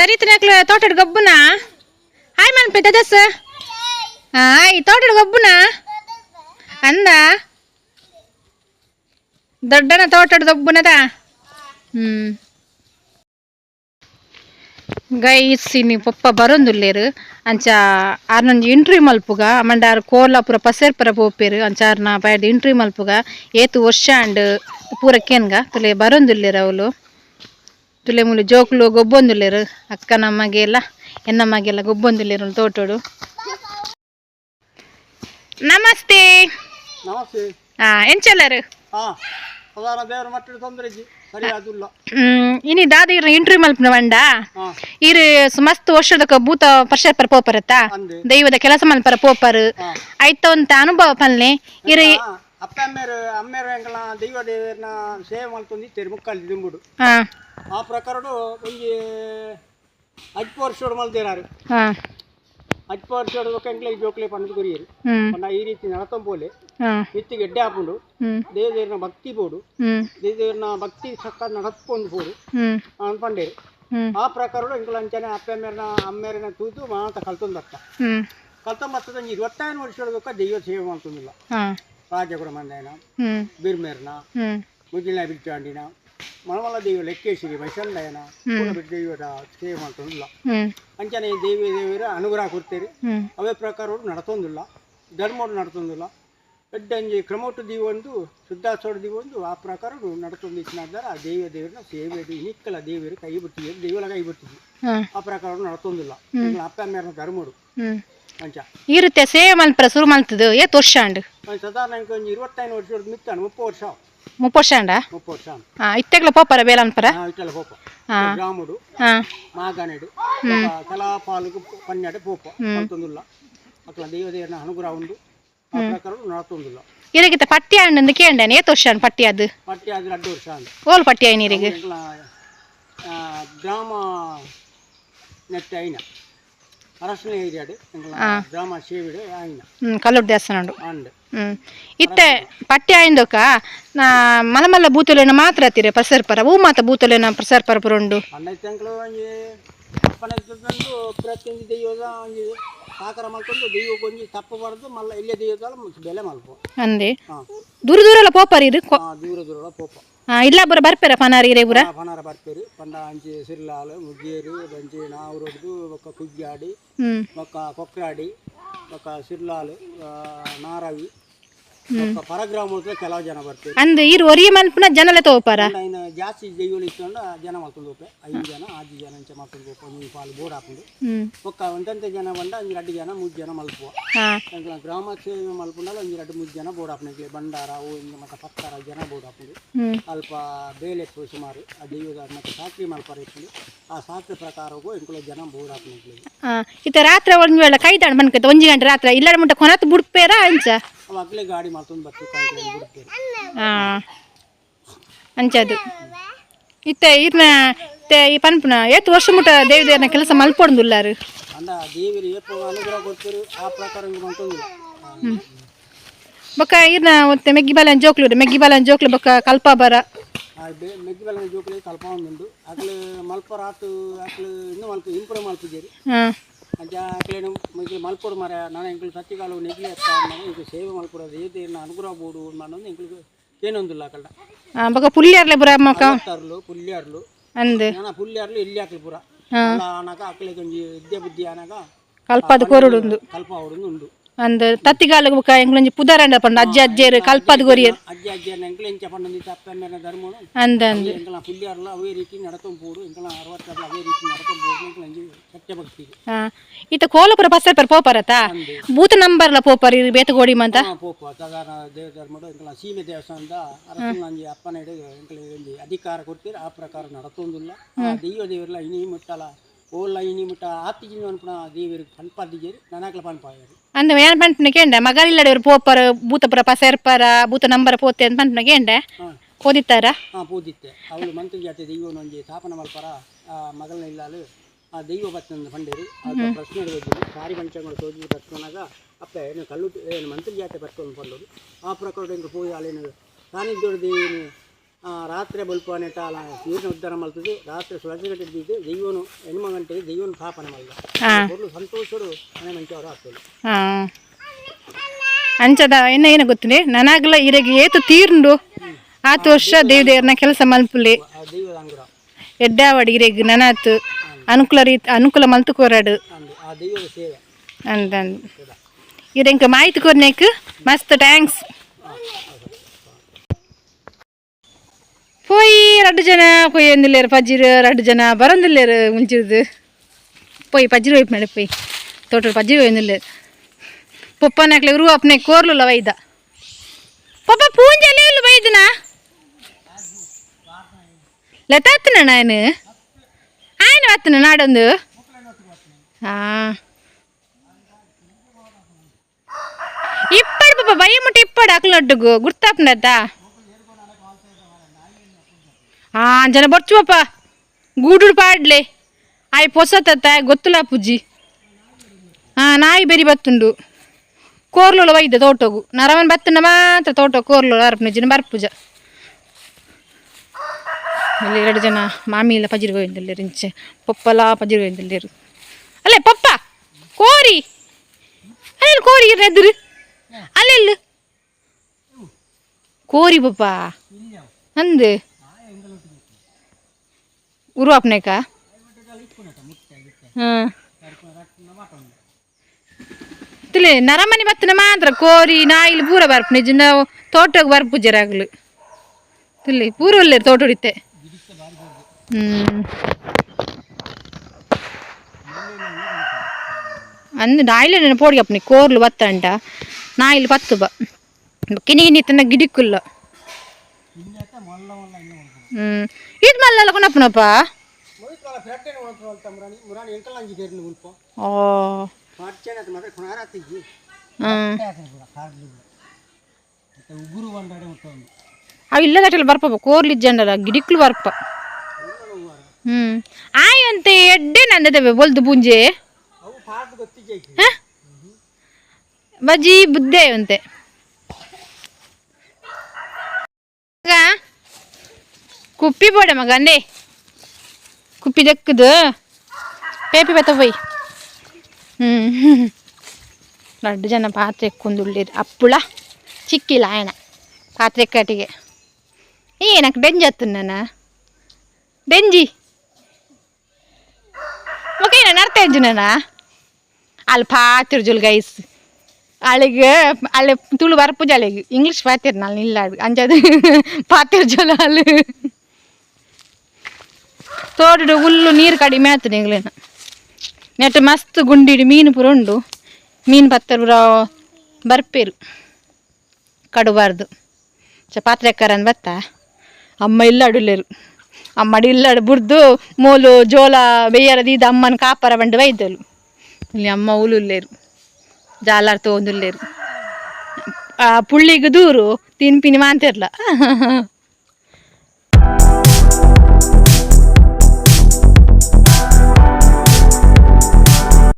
ಸರಿತನಕ್ಲ ತೋಟದ ಗಬ್ಬುನ hi ಮನ್ಪೆ ದದಸ್ hi ತೋಟದ ಗಬ್ಬುನ ಅಂದ ದೊಡ್ಡನ ತೋಟದ ಗಬ್ಬುನದ ಗೈಸ್ ಇನ್ನು ಪಪ್ಪ ಬರೊಂದುಲ್ಲೇರು ಅಂಚ ಆರ್ನೊಂಜಿ ಇಂಟ್ರ್ಯೂ ಮಲ್ಪುಗ ಮಂಡಾರ್ ಕೋಲಾಪುರ ಪಸೇರ್ಪುರ ಪೋಪೆರು ಅಂಚಾರ್ನ ಬಯರ್ದು ಇಂಟ್ರ್ಯೂ ಮಲ್ಪುಗ ಏತು ವರ್ಷ ಅಂಡ್ ಪೂರ ಕೇನ್ಗ ತುಲೆ ಬರೊಂದುಲ್ಲೇರು ಅವಳು ತುಲೆ ಮುಲು ಜೋಕ್ಲು ಗೊಬ್ಬೊಂದುಲ್ಲೇರು ಅಕ್ಕನ ಮಗೆ ಎನ್ನಮ್ಮಗೆ ಗೊಬ್ಬೊಂದುಲ್ಲೇರು ತೋಟೋಡು. ನಮಸ್ತೆ ಎಂಚಲ್ಲರು ಇನಿ ದಾದ ಇರ ಇಂಟ್ರ್ಯೂ ಮಲ್ಪನ ಬಂಡ ಇರು ಮಸ್ತ್ ವರ್ಷದಕ ಭೂತ ಪರ್ಷಪರ ಪೋಪರತ್ತ ದೈವದ ಕೆಲಸ ಮಲ್ಪರ ಪೋಪರು ಆಯ್ತ ಅಂತ ಅನುಭವ ಪಲ್ಲೆ ಇರು ಅಮ್ಮೇರ ದೈವ ದೇವರನ್ನ ಸೇವೆ ಮಾಡ್ಕೊಂಡು ಮುಕ್ಕಾಲು ದಿಂಬುಡು ಆ ಪ್ರಕಾರ ಒಂಜಿ 10 ವರ್ಷ ಮಲ್ದೇರಾರು 10 ವರ್ಷ ಎಂಕ್ಲೆ ಜೋಕ್ಲೆ ಪಂಡು ಕೊರಿಯರು ಪಂಡ ಈ ರೀತಿ ನಡತಂ ಪೋಲೆ ಎತ್ತಿ ಗೆಡ್ಡೆ ಹಾಕೊಂಡು ದೇವದೇವರನ್ನ ಭಕ್ತಿ ಬೋಡು ದೇವದೇವರನ್ನ ಭಕ್ತಿ ಸಕ್ಕ ನಡತ್ಕೊಂಡು ಬೋಡು ಅನ್ಪಂಡೇರು ಆ ಪ್ರಕಾರ ಎಂಕ್ಲ ಅಂಚನೆ ಅಮ್ಮೇರನ ತೂತು ಮಾತ ಕಲ್ತೊಂದತ್ತ ಕಲ್ತೊಂಬತ್ತದ 25 ವರ್ಷ ದೈವ ಸೇವೆ ಮಾಡ್ತೊಂದಿಲ್ಲ ರಾಜಗುಡ ಮಂದಯನ ಬಿರ್ಮೇರ್ನ ಮುಗಿಲಿನ ಬಿಚ್ಚಾಂಡಿನ ಮಳಮಲ ದೇವ ಲೆಕ್ಕೇಶ್ವರಿ ಮೈಸಂದಯನ ದೈವದ ಸೇವೆ ಮಾಡ್ತೊಂದಿಲ್ಲ ಅಂಚನೆ ದೇವರ ಅನುಗ್ರಹ ಕೊಡ್ತೇರಿ ಅವೇ ಪ್ರಕಾರ ನಡತೊಂದಿಲ್ಲ ಧರ್ಮ ನಡತೊಂದಿಲ್ಲ ಎಡ್ಡಂಜಿ ಕ್ರಮೋಟ್ಟು ದೀವೊಂದು ಶುದ್ಧಾಚೋಡ ದೀವೊಂದು ಆ ಪ್ರಕಾರ ನಡತೊಂದಿచ్చిನಾದಾರ ದೇವರನ್ನ ಸೇವೆ ನಿಕ್ಕಲ ದೇವರು ಕೈ ಬಿಟ್ಟಿದ್ರು ದೇವರ ಕೈ ಬಿಟ್ಟಿದ್ವಿ ಆ ಪ್ರಕಾರ ನಡತೊಂದಿಲ್ಲ ಅಪ್ಪ ಅಮ್ಮೇರನ ಧರ್ಮಡು ಅಂಚ ಇರುತ್ತೆ ಸೇವೆ ಮಲ್ಪರ ಶುರು ಮಲ್ತದು ಏತ್ ವರ್ಷ ಅಂಡ್ ಸಾಧಾರಣ ಒಂದು 25 ವರ್ಷದ ಮಿತ್ತಾನ 30 ವರ್ಷ ಅಂಡ 30 ವರ್ಷ ಇತ್ತೆಗ್ಲ ಪೋಪರ ಬೇಲನ್ಪರ ಇಟ್ಟೆಲ್ಲ ಪೋಪ ಗ್ರಾಮುಡು ಮಾಗನೆಡು ಕಲಾಪಾಲುಗು ಪನ್ನೆಡೆ ಪೋಪ ಅಂತೊಂದಿಲ್ಲ ಅಕ್ಲ ದೇವದೇವರನ್ನ ಅನುಗ್ರಹ ಉಂಡು ಆ ಪ್ರಕಾರ ನಡತೊಂದಿಲ್ಲ ಇರಗಿತ ಪಟ್ಟಿ ಅಂಡ್ ಕೇಂಡೇನೆ ಏತ್ ವರ್ಷ ಪಟ್ಟಿ ಅದು 2 ವರ್ಷ ಅಂಡ್ ಓಲ್ ಪಟ್ಟಿ ಐನಿರಿಗೆ ಗ್ರಾಮ ನೆಟ್ಟೆ ಐನ ಅರಸನ ಏರಿಯಾಡು ಗ್ರಾಮ ಸೇವಿಡು ಐನ ಕಲ್ಲೂರು ದೇವಸ್ಥಾನ ಅಂಡ್ ಇತ್ತೆ ಪಟ್ಟಿ ಆಯ್ದಕ ಮಲಮಲ್ಲ ಬೂತುಲೇನ ಮಾತ್ರ ಹತ್ತಿರ ಪಸರ್ಪರ ಹೂ ಮಾತ ಬೂತುಲೇನ ಪಸರ್ಪರ ಪುರಂಡು ಅನ್ನೈತಂಕ್ಲು ಒಂಜಿ ಅಪ್ಪನೈತಂದು ಪ್ರತಿಯೊಂದು ದೈವದ ಒಂಜಿ ಸಾಕಾರ ಮಾಡ್ಕೊಂಡು ದೈವಕ್ಕೆ ಒಂಜಿ ತಪ್ಪಬಾರ್ದು ಮಲ್ಲ ಇಲ್ಲೇ ದೈವದ ಬೆಲೆ ಮಲ್ಪ ಅಂದೆ ದೂರ ದೂರ ಪೋಪರ್ ಇದು ದೂರ ಪೋಪ ಇಲ್ಲ ಬರ ಬರ್ಪೇರ ಪನಾರಿ ರೇಬುರ ಪನಾರ ಬರ್ಪೇರಿ ಪಂಡ ಅಂಚಿ ಸಿರ್ಲಾಲು ಮುಗ್ಗೇರಿ ಬಂಚಿ ನಾವುರೊಡ್ದು ಒಕ್ಕ ಕುಗ್ಗಾಡಿ ಒಕ್ಕ ಕೊಕ್ರಾಡಿ ಒಕ್ಕ ಸಿರ್ಲಾಲು ನಾರವಿ ಪರಗ್ರಾಮ ಕೆಲವು ಜನ ಬರ್ತಾರೆ ಅಂದ್ ಇರು ಒರಿಯ ಮಲ್ಪನ ಜನಲೆ ತಗೋಪಾರ ಜಾಸ್ತಿ ದೈವಗಳು ಇಟ್ಕೊಂಡು ಜನ ಮಾಡ್ಕೊಂಡು ಹೋಗ್ತಾರೆ 5 ಜನ 6 ಜನ ಇಂಚ ಮಾಡ್ಕೊಂಡು ಹೋಗ್ತಾರೆ ಪಾಲು ಬೋರ್ಡ್ ಹಾಕೊಂಡು ಒಕ್ಕ ಒಂದಂತೆ ಜನ ಬಂಡ 2 ಜನ 3 ಜನ ಮಲ್ಪುವ ಗ್ರಾಮ ಸೇವೆ ಮಲ್ಪುಂಡಲ್ಲ 2-3 ಜನ ಬೋರ್ಡ್ ಹಾಕೊಂಡು ಬಂಡಾರ ಮತ್ತೆ 10 ಜನ ಬೋರ್ಡ್ ಹಾಕೊಂಡು ಅಲ್ಪ ಬೇಲೆ ಸುಮಾರು ಆ ದೈವದ ಮತ್ತೆ ಸಾಕ್ರಿ ಮಲ್ಪಾರ ಇಟ್ಕೊಂಡು ಆ ಸಾಕ್ರಿ ಪ್ರಕಾರಗೂ ಎಂಕುಲ ಜನ ಬೋರ್ಡ್ ಹಾಕೊಂಡು ಇತ್ತ ರಾತ್ರಿ ಒಂದು ವೇಳೆ ಕೈದಾಣ ಬಂದ್ಕೈತೆ 1 ಗಂಟೆ ರಾತ್ರಿ ಇಲ್ಲ ಮುಟ್ಟ ಕೊನತ್ ಬಿಡ್ಪೇರ ಅಂಚ ಅವಾಗಲೇ ಗಾಡಿ ಮಾಡ್ಕೊಂಡು ಬರ್ತೀವಿ ಅಂಚದು ಇತ್ತೆ ಈ ಪನ್ಪುನ ಏತ್ ವರ್ಷ ಮುಟ್ಟ ದೇವದೇವರನ್ನ ಕೆಲಸ ಮಲ್ಪೊಂದುಲ್ಲಾರು ಅಂದ ದೇವರು ಏಪು ಅನುಗ್ರಹ ಕೊಡ್ತೀರಿ ಆ ಪ್ರಕಾರ ಮಾಡ್ಕೊಂಡಿಲ್ಲ ಬೊಕ್ಕ ಇರ್ನ ಮತ್ತೆ ಮೆಗ್ಗಿ ಬಾಲನ್ ಜೋಕ್ಲು ಬೊಕ್ಕ ಕಲ್ಪ ಬರ ಮೆಗ್ಗಿ ಬಾಲನ್ ಜೋಕ್ಲಿ ಕಲ್ಪ ಒಂದು ಅಕ್ಲು ಮಲ್ಪರ ಆತು ಅಕ್ಲು ಇನ್ನೂ ಇಂಪ್ರೂವ್ ಮಾಡ್ತಿದ್ದೀರಿ ಅಂಚ ಅಕ್ಲೇನು ಮಲ್ಪೊಡು ಮರ ನಾನು ಎಂಕ್ಲು ಸತ್ತಿಗಾಲು ನೆಗ್ಲಿ ಈಗ ಸೇವೆ ಮಲ್ಪೊಡೋದು ಏದೇನು ಅನುಗ್ರಹ ಬೋಡು ಮಾಡೋದು ಎಂಕ್ಲಿಗೆ ಏನೊಂದಿಲ್ಲ ಅಕಲ್ಡ ಬೊಕ್ಕ ಪುಲ್ಯಾರ್ಲೆ ಬುರ ಪುಲ್ಯಾರ್ಲು ಅಂದ್ ನಾನು ಪುಲ್ಯಾರ್ಲು ಇಲ್ಲಿ ಹಾಕಿ ಪುರ ಅನಾಗ ಅಕ್ಲಿಗೆ ಒಂಜಿ ವಿದ್ಯೆ ಬುದ್ಧಿ ಅನಾಗ ಕಲ್ಪದ ಕೊರುಡು ಕಲ್ಪ ಹೊಡುದು ಉಂಡು ಅಂದ್ ತತ್ತಿಗಾಲ ಬೊಕ್ಕ ಎಂಕ್ಲೊಂಜಿ ಪುದರಂಡ ಪಂಡ ಅಜ್ಜೇರು ಕಲ್ಪದ ಗೊರಿಯರ್ ಅಜ್ಜಿಯನ್ನ ಎಂಕ್ಲೆ ಎಂಚ ಪಂಡ ತಪ್ಪೆನ್ನ ಧರ್ಮನು ಅಂದ್ ಎಂಕ್ಲ ಪುಲ್ಯಾರ್ಲು ಅವೇ ರೀತಿ ನಡತಂ ಪೋಡು ಎಂಕ್ಲ 60 ಅವೇ ರೀತಿ ನಡತಂ ಪೋಡು ಎಂಕ್ಲ ಸತ್ಯ ಭಕ್ತಿ ಇತ್ತ ಕೋಲಪುರ ಪಸರ್ಪರ ಪೋಪರತ ಬೂತ್ ನಂಬರ್ಲ ಪೋಪರ್ ಬೇತಗೋಡಿ ಮಂತ ಪೋಪ ಸಾಧಾರಣ ದೇವ ಧರ್ಮಡು ಎಂಕ್ಲ ಸೀಮೆ ದೇವಸ್ಥಾನದ ಅರಸನಂಜಿ ಅಪ್ಪನ ಹಿಡಿದು ಎಂಕ್ಲ ಅಧಿಕಾರ ಕೊಡ್ತೀರಿ ಆ ಪ್ರಕಾರ ನಡತೊಂದಿಲ್ಲ ದೇವರೆಲ್ಲ ಇನಿ ಮುಟ್ಟಲ ಓಲ್ಲ ಇನಿ ಮುಟ್ಟ ಆತಿಜಿನ ಅನ್ಪಣ ದೇವರಿಗೆ ಪನ್ಪಾದಿಜೇರಿ ನನಕ್ಲ ಪನ್ಪಾಯರು ಅಂದ ಏನ್ ಪಂಪನ ಕೇಂಡೆ ಮಗಳಿಲ್ಲಡೆ ಪೋಪರ್ ಭೂತಪುರ ಪಸರ್ಪರ ಭೂತ ನಂಬರ ಪೋತೆ ಅಂತ ಪಂಪನ ಕೇಂಡೆ ಓದಿತ್ತಾರ ಪೋದಿತ್ತೆ ಅವಳು ಮಂತ್ರ ಜಾತಿ ದೈವನ ಒಂಜಿ ಸ್ಥಾಪನ ಮಲ್ಪರ ಮಗಳನ್ನ ಇಲ್ಲಾಲು ಆ ದೈವ ಬತ್ತಂದು ಪಂಡೇರಿ ಆ ಪ್ರಶ್ನೆ ಹೇಳಿದ್ರು ಸಾರಿ ಪಂಚಗಳು ತೋಜಿ ಬರ್ಕೊಂಡಾಗ ಅಪ್ಪ ಏನು ಕಲ್ಲು ಏನು ಮಂತ್ರ ಜಾತಿ ಬರ್ಕೊಂಡು ಪಂಡೋದು ಆ ಪ್ರಕಾರ ಎಂಗೆ ಹೋಗಿ ಅಲ್ಲೇನು ಸಾನ್ನಿಧ್ಯ ದೇವಿನ ರಾತ್ರಿ ಬಲ್ಪು ಅನೇಟ ನೀರಿನ ಉದ್ಧಾರ ಮಾಡ್ತದೆ ರಾತ್ರಿ ಸುಳಸಿ ಗಂಟೆ ಇದ್ದಿದ್ದು ದೈವನು ಹೆಣ್ಮ ಗಂಟೆಗೆ ದೈವನ ಸ್ಥಾಪನೆ ಮಾಡಿದ ಮೊದಲು ಸಂತೋಷರು ಮನೆ ಮಂಚಿ ಅವರು ಆಗ್ತದೆ ಅಂಚದ ಏನ ಗೊತ್ತಿದೆ ನನಗಲ್ಲ ಇರಗೆ ಏತು ತೀರ್ಂಡು 8 ವರ್ಷ ದೇವ್ರನ್ನ ಕೆಲಸ ಮಲ್ಪುಲೆ ದೈವದ ಅಂಗುರ ಎಡ್ಡಾವಡಿ ಇರೆಗ್ ನನಾತ್ ಅನುಕೂಲ ಮಲ್ತು ಕೊರಾಡು ಆ ದೈವದ ಸೇವೆ ಅಂದಂದು ಇರೆಂಕ ಮಾಹಿತಿ ಕೊರ್ನೇಕ್ ಮಸ್ತ್ ಥ್ಯಾಂಕ್ಸ್ పోయి 2 జన పోయి ఎందులేరు పజ్జిరు 2 జన బరందులేరు ముంచిది పోయి పజ్జిరు వైపు నడి పోయి తోటలు పజ్జిరు ఎందులేరు పప్ప నాకు ఎవరు అప్నే కోర్లు వైద పప్ప పూంజలేలు వైదనా లెత్తన ఆయన వస్తున్నా నాడొంದು ఇప్పడు పప్ప భయముట్టి ఇప్పడు అక్కలొడ్డుగు గుర్తాపునద్ద ಜನ ಬರ್ಚುವಪ್ಪ ಗೂಡೂರು ಪಾಡ್ಲೆ ಆಯ್ ಪೊಸತ್ತ ಗೊತ್ತುಲ ಪುಜ್ಜಿ ನಾಯಿ ಬೆರಿ ಬತ್ತುಂಡು ಕೋರ್ಲೋಳ ವೈದ್ಯ ತೋಟಗು ನರವನ್ ಬತ್ತನ ಮಾತ್ರ ತೋಟ ಕೋರ್ಲೋಳ ಅರ್ಪನೆ ಜನ ಬರ್ಪುಜ ಇಲ್ಲಿ 2 ಜನ ಮಾಮಿ ಎಲ್ಲ ಪಜಿರು ಹೋಗಿದ್ದಲ್ಲೇರು ಇಂಚೆ ಪಪ್ಪಲ ಪಜಿರು ಹೋಗಿದ್ದಲ್ಲೇರು ಅಲ್ಲೇ ಪಪ್ಪ ಕೋರಿ ಅಲ್ಲೆಲ್ಲ ಕೋರಿ ಎದುರು ಅಲ್ಲೆಲ್ಲ ಕೋರಿ ಪಪ್ಪ ಅಂದು ಉರುವಾಪ್ನೇಕ ತಿಳಿ ನರಮನಿ ಬತ್ತನ ಮಾತ್ರ ಕೋರಿ ನಾಯಿಲು ಪೂರ ಬರ್ಪು ನಿಜ ನಾವು ತೋಟಕ್ಕೆ ಬರ್ಪು ಜರಾಗ್ಲು ತಿಳಿ ಪೂರ ಒಳ್ಳೆರು ತೋಟ ಹೊಡಿತೆ ಅಂದು ನಾಯಿಲೆ ನಾನು ಪೋಡಿಗಪ್ಪನಿ ಕೋರ್ಲು ಬತ್ತಂಟ ನಾಯಿಲು ಪತ್ತು ಬ ಕಿನಿ ತನ್ನ ಗಿಡಿಕ್ಕುಲ್ಲ ಇದು ಮಲ್ಲ ಕೊನಪ್ಪನಪ್ಪ ಓ ಅವು ಇಲ್ಲದಟ್ಟೆಲ್ಲ ಬರ್ಪ ಕೋರ್ಲಿಜ್ಜಂಡಲ್ಲ ಗಿಡಿಕ್ಲು ಬರ್ಪ ಆಯಂತೆ ಎಡ್ಡೆ ನಂದದೇವೆ ಬೊಲ್ದು ಪುಂಜೆ ಬಜ್ಜಿ ಬುದ್ಧೆ ಅಂತೆ ಕುಪ್ಪಿ ಬೋಡ ಮಗಂಡೆ ಕುಪ್ಪಿ ದಕ್ಕದು ಪೇಪಿ ಬತ್ತ ಹೋಯ್ 2 ಜನ ಪಾತ್ರೆ ಎಕ್ಕೊಂದುಳ್ಳಿರು ಅಪ್ಪುಳ ಚಿಕ್ಕಿಲ್ಲ ಆಯಣ ಪಾತ್ರೆ ಕಟ್ಟಿಗೆ ಏನಕ್ಕೆ ಡೆಂಜಿ ಹತ್ತು ನಾನು ಡೆಂಜಿ ಓಕೆ ನಾನು ಅರ್ಥ ಇದ್ದು ನಾನು ಅಲ್ಲಿ ಪಾತಿರ್ಜುಲ್ ಗೈಸ್ ಅಲ್ಲಿಗೆ ಅಲ್ಲಿ ತುಳು ಬರ್ಪುಜ ಅಲ್ಲಿಗೆ ಇಂಗ್ಲೀಷ್ ಪಾತಿರ್ ನಾನು ಇಲ್ಲ ಅಂಜದು ಪಾತಿರ್ಜುಲ ಅಲ್ಲಿ ತೋಟಡು ಹುಲ್ಲು ನೀರು ಕಡಿಮೆ ಆಗ್ತದೆ ಇಂಗ್ಲೇನ ನೆಟ್ಟು ಮಸ್ತ್ ಗುಂಡಿಡಿ ಮೀನು ಪೂರ ಉಂಡು ಮೀನು ಪತ್ತರ್ ಪೂರ ಬರ್ಪೇರು ಕಡುಬಾರ್ದು ಪಾತ್ರೆ ಅಕ್ಕರನ್ ಬತ್ತ ಅಮ್ಮ ಇಲ್ಲ ಅಡುಲೇರು ಅಮ್ಮಡಿ ಇಲ್ಲ ಬುಡ್ದು ಮೂಲು ಜೋಲ ಬೇಯರದು ಇದು ಅಮ್ಮನ ಕಾಪರ ಬಂಡು ಬೈದಲು ಇಲ್ಲಿ ಅಮ್ಮ ಉಳುಲ್ಲೇರು ಜಾಲಾರ್ ತೊಗೊಂದುಲ್ಲೇರು ಪುಳ್ಳಿಗೆ ದೂರು ತಿನ್ಪಿನಿ ಮಾಂತಿರ್ಲ